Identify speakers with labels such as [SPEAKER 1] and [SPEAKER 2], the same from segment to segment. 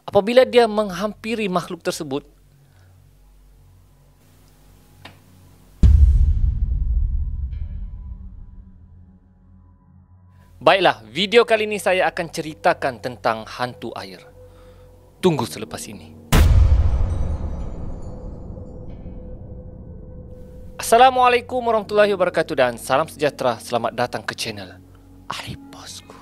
[SPEAKER 1] Apabila dia menghampiri makhluk tersebut, baiklah, video kali ini saya akan ceritakan tentang hantu air. Tunggu selepas ini. Assalamualaikum warahmatullahi wabarakatuh dan salam sejahtera. Selamat datang ke channel Arif Bosku.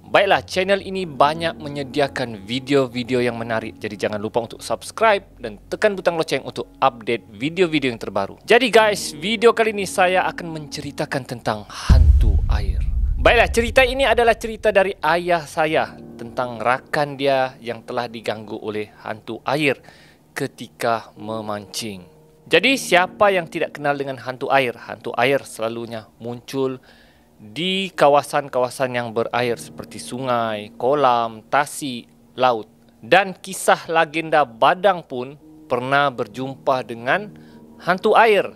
[SPEAKER 1] Baiklah, channel ini banyak menyediakan video-video yang menarik. Jadi jangan lupa untuk subscribe dan tekan butang loceng untuk update video-video yang terbaru. Jadi guys, video kali ini saya akan menceritakan tentang hantu air. Baiklah, cerita ini adalah cerita dari ayah saya tentang rakan dia yang telah diganggu oleh hantu air ketika memancing. Jadi siapa yang tidak kenal dengan hantu air? Hantu air selalunya muncul di kawasan-kawasan yang berair seperti sungai, kolam, tasik, laut. Dan kisah legenda Badang pun pernah berjumpa dengan hantu air.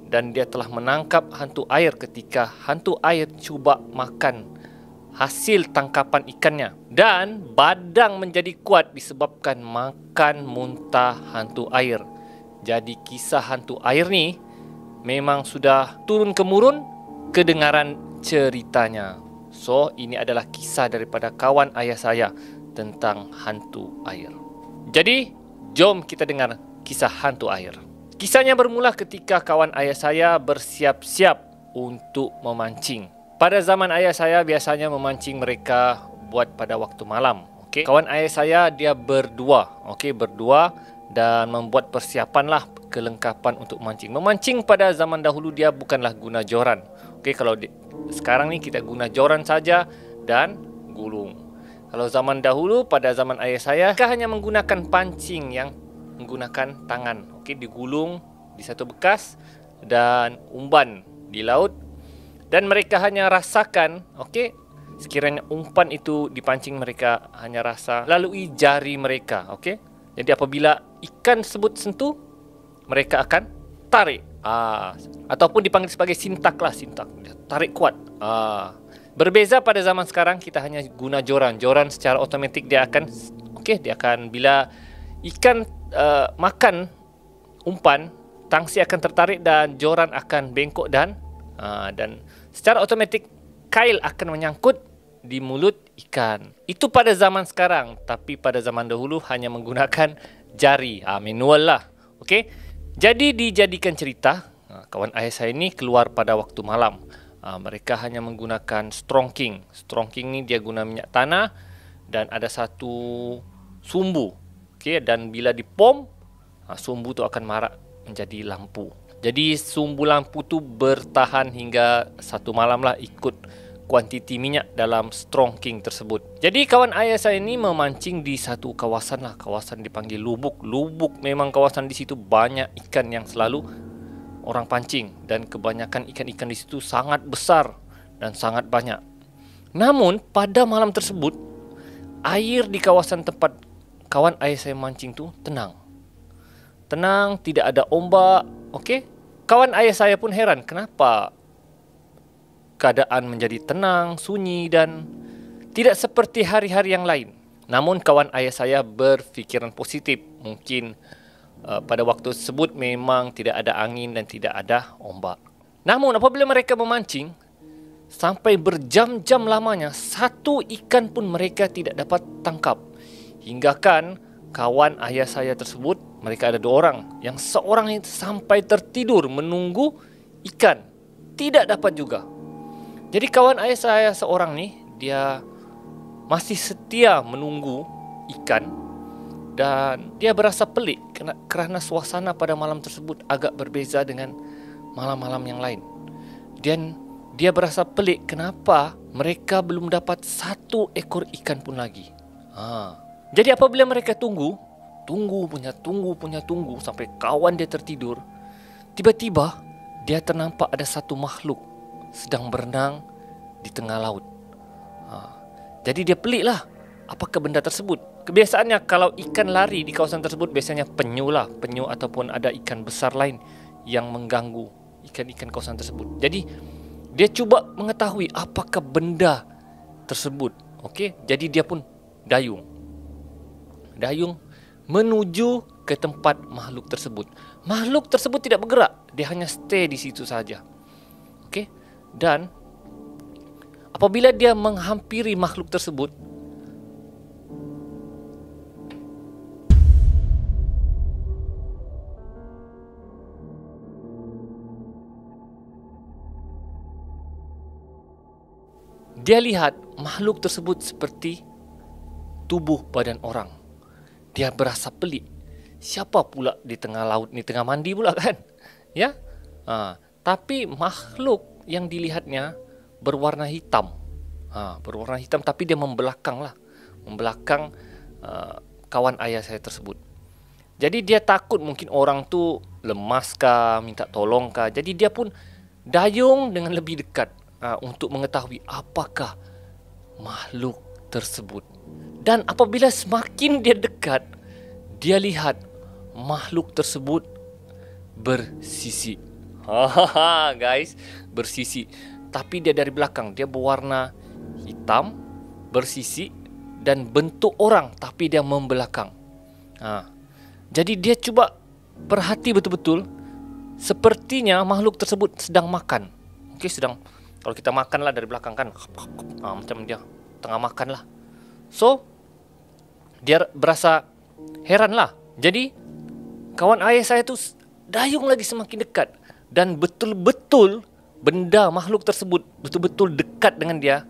[SPEAKER 1] Dan dia telah menangkap hantu air ketika hantu air cuba makan hasil tangkapan ikannya. Dan Badang menjadi kuat disebabkan makan muntah hantu air. Jadi kisah hantu air ni memang sudah turun-temurun kedengaran ceritanya. So, ini adalah kisah daripada kawan ayah saya tentang hantu air. Jadi, jom kita dengar kisah hantu air. Kisahnya bermula ketika kawan ayah saya bersiap-siap untuk memancing. Pada zaman ayah saya biasanya memancing mereka buat pada waktu malam. Okay? Kawan ayah saya dia berdua, berdua dan membuat persiapanlah kelengkapan untuk memancing. Memancing pada zaman dahulu dia bukanlah guna joran. Kalau sekarang ni kita guna joran saja dan gulung. Kalau zaman dahulu pada zaman ayah saya, mereka hanya menggunakan pancing yang menggunakan tangan. Digulung di satu bekas dan umpan di laut. Dan mereka hanya rasakan, sekiranya umpan itu dipancing, mereka hanya rasa lalui jari mereka, Jadi apabila ikan tersebut sentuh, mereka akan tarik. Ataupun dipanggil sebagai sintak lah, sintak. Tarik kuat. Berbeza pada zaman sekarang, kita hanya guna joran. Joran secara otomatik dia akan, dia akan bila ikan makan umpan, tangsi akan tertarik dan joran akan bengkok dan secara otomatik kail akan menyangkut di mulut ikan. Itu pada zaman sekarang, tapi pada zaman dahulu hanya menggunakan jari, manual lah. Jadi dijadikan cerita, kawan ayah saya ini keluar pada waktu malam. Mereka hanya menggunakan strongking. Strongking ni dia guna minyak tanah dan ada satu sumbu. Dan bila dipom, sumbu tu akan marak menjadi lampu. Jadi sumbu lampu tu bertahan hingga satu malam lah, ikut kuantiti minyak dalam strongking tersebut. Jadi kawan ayah saya ini memancing di satu kawasan lah, kawasan dipanggil Lubuk. Lubuk memang kawasan di situ banyak ikan yang selalu orang pancing dan kebanyakan ikan-ikan di situ sangat besar dan sangat banyak. Namun pada malam tersebut, air di kawasan tempat kawan ayah saya mancing tu tenang. Tenang, tidak ada ombak, Kawan ayah saya pun heran, kenapa keadaan menjadi tenang, sunyi dan tidak seperti hari-hari yang lain. Namun kawan ayah saya berfikiran positif. Mungkin pada waktu tersebut memang tidak ada angin dan tidak ada ombak. Namun apabila mereka memancing, sampai berjam-jam lamanya, satu ikan pun mereka tidak dapat tangkap. Hingga kan kawan ayah saya tersebut, mereka ada dua orang, yang seorang itu sampai tertidur menunggu ikan, tidak dapat juga. Jadi kawan ayah saya seorang ni, dia masih setia menunggu ikan dan dia berasa pelik kerana suasana pada malam tersebut agak berbeza dengan malam-malam yang lain. Dan dia berasa pelik kenapa mereka belum dapat satu ekor ikan pun lagi. Jadi apabila mereka tunggu sampai kawan dia tertidur, tiba-tiba dia ternampak ada satu makhluk sedang berenang di tengah laut. Jadi dia pelik lah, apakah benda tersebut? Kebiasaannya kalau ikan lari di kawasan tersebut biasanya penyu lah, penyu ataupun ada ikan besar lain yang mengganggu ikan-ikan kawasan tersebut. Jadi dia cuba mengetahui apakah benda tersebut. Jadi dia pun dayung dayung menuju ke tempat makhluk tersebut. Makhluk tersebut tidak bergerak, dia hanya stay di situ saja. Okey. Dan apabila dia menghampiri makhluk tersebut, dia lihat makhluk tersebut seperti tubuh badan orang. Dia berasa pelik. Siapa pula di tengah laut ni, tengah mandi pula kan? Ya. Tapi makhluk yang dilihatnya berwarna hitam. Berwarna hitam, tapi dia membelakang lah. Membelakang kawan ayah saya tersebut. Jadi dia takut mungkin orang tu lemas kah, minta tolong kah. Jadi dia pun dayung dengan lebih dekat untuk mengetahui apakah makhluk tersebut. Dan apabila semakin dia dekat, dia lihat makhluk tersebut bersisik. Guys, bersisik. Tapi dia dari belakang, dia berwarna hitam, bersisik dan bentuk orang, tapi dia membelakang. Jadi dia cuba perhati betul-betul. Sepertinya makhluk tersebut sedang makan. Okey, sedang, kalau kita makan lah dari belakang kan, macam dia tengah makan lah. So dia berasa heran lah. Jadi kawan ayah saya tu dayung lagi semakin dekat, dan betul-betul benda makhluk tersebut betul-betul dekat dengan dia,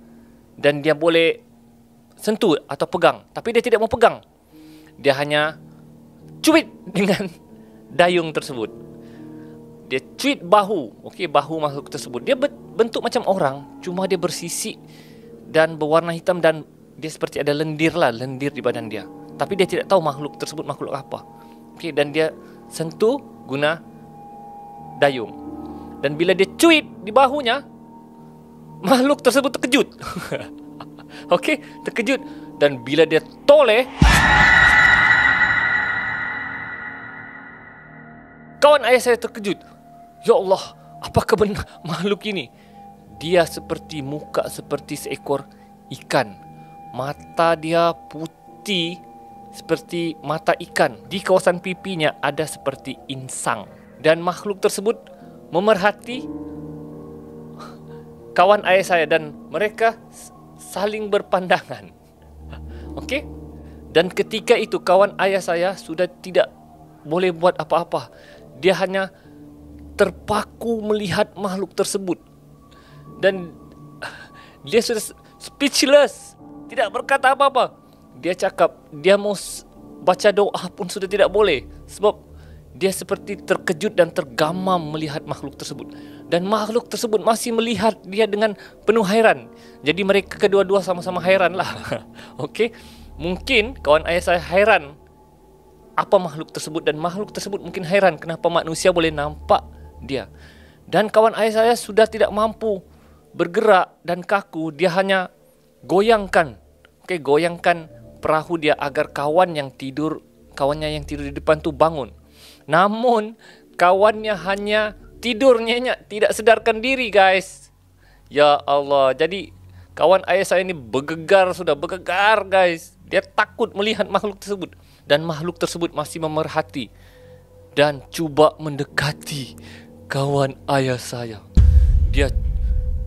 [SPEAKER 1] dan dia boleh sentuh atau pegang. Tapi dia tidak mau pegang. Dia hanya cuit dengan dayung tersebut. Dia cuit bahu, okey, bahu makhluk tersebut. Dia bentuk macam orang, cuma dia bersisik dan berwarna hitam, dan dia seperti ada lendir di badan dia. Tapi dia tidak tahu makhluk tersebut makhluk apa. Okey, dan dia sentuh guna dayung. Dan bila dia cuit di bahunya, makhluk tersebut terkejut. Okey, terkejut. Dan bila dia toleh, kawan ayah saya terkejut. Ya Allah, apakah benar makhluk ini? Dia seperti muka seperti seekor ikan. Mata dia putih seperti mata ikan. Di kawasan pipinya ada seperti insang. Dan makhluk tersebut memerhati kawan ayah saya, dan mereka saling berpandangan. Okey? Dan ketika itu kawan ayah saya sudah tidak boleh buat apa-apa. Dia hanya terpaku melihat makhluk tersebut. Dan dia sudah speechless, tidak berkata apa-apa. Dia cakap dia mau baca doa pun sudah tidak boleh, sebab dia seperti terkejut dan tergamam melihat makhluk tersebut. Dan makhluk tersebut masih melihat dia dengan penuh hairan. Jadi mereka kedua-dua sama-sama hairan lah. Okey, mungkin kawan ayah saya hairan apa makhluk tersebut, dan makhluk tersebut mungkin hairan kenapa manusia boleh nampak dia. Dan kawan ayah saya sudah tidak mampu bergerak dan kaku. Dia hanya goyangkan, goyangkan perahu dia agar kawannya yang tidur di depan tu bangun. Namun kawannya hanya tidur nyenyak, tidak sedarkan diri, guys. Ya Allah. Jadi kawan ayah saya ini bergegar, guys. Dia takut melihat makhluk tersebut, dan makhluk tersebut masih memerhati dan cuba mendekati kawan ayah saya. Dia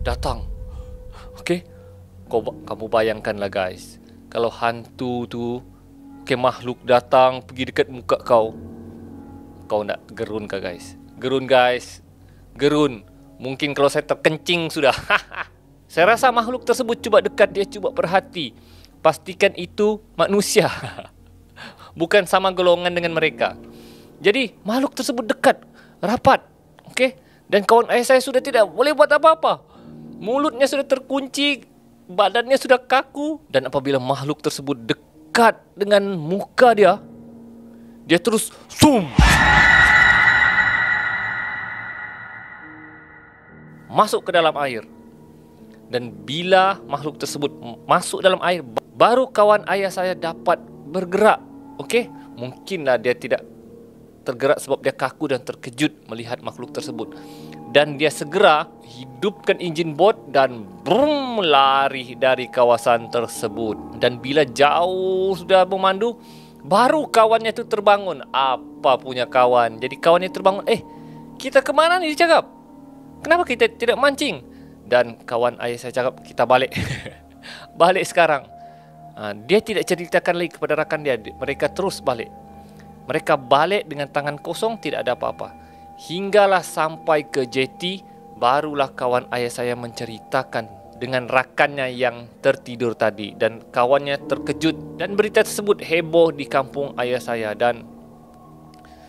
[SPEAKER 1] datang. Okey, kamu bayangkanlah, guys, kalau hantu tu, makhluk datang pergi dekat muka kau nak gerun kah, guys? Gerun, guys. Gerun. Mungkin kalau saya terkencing sudah. Saya rasa makhluk tersebut cuba dekat, dia cuba perhati. Pastikan itu manusia. Bukan sama golongan dengan mereka. Jadi makhluk tersebut dekat, rapat. Okey? Dan kawan ayah saya sudah tidak boleh buat apa-apa. Mulutnya sudah terkunci, badannya sudah kaku. Dan apabila makhluk tersebut dekat dengan muka dia, dia terus zoom, masuk ke dalam air. Dan bila makhluk tersebut masuk dalam air, baru kawan ayah saya dapat bergerak. Okey, mungkinlah dia tidak tergerak sebab dia kaku dan terkejut melihat makhluk tersebut. Dan dia segera hidupkan enjin bot dan brum, lari dari kawasan tersebut. Dan bila jauh sudah memandu, Baru kawannya itu terbangun. Apa punya kawan? Jadi kawannya terbangun. Kita kemana nih, dia cakap. Kenapa kita tidak mancing? Dan kawan ayah saya cakap, kita balik. Balik sekarang. Dia tidak ceritakan lagi kepada rakan dia. Mereka terus balik. Mereka balik dengan tangan kosong, tidak ada apa-apa. Hinggalah sampai ke jeti, barulah kawan ayah saya menceritakan dengan rakannya yang tertidur tadi. Dan kawannya terkejut. Dan berita tersebut heboh di kampung ayah saya. Dan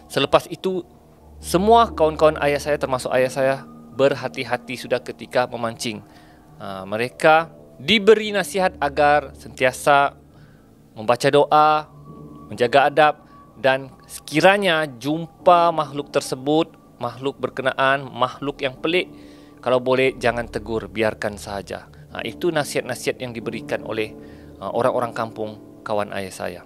[SPEAKER 1] selepas itu, semua kawan-kawan ayah saya termasuk ayah saya berhati-hati sudah ketika memancing. Mereka diberi nasihat agar sentiasa membaca doa, menjaga adab, dan sekiranya jumpa makhluk tersebut, makhluk berkenaan, makhluk yang pelik, kalau boleh jangan tegur, biarkan sahaja. Itu nasihat-nasihat yang diberikan oleh orang-orang kampung kawan ayah saya.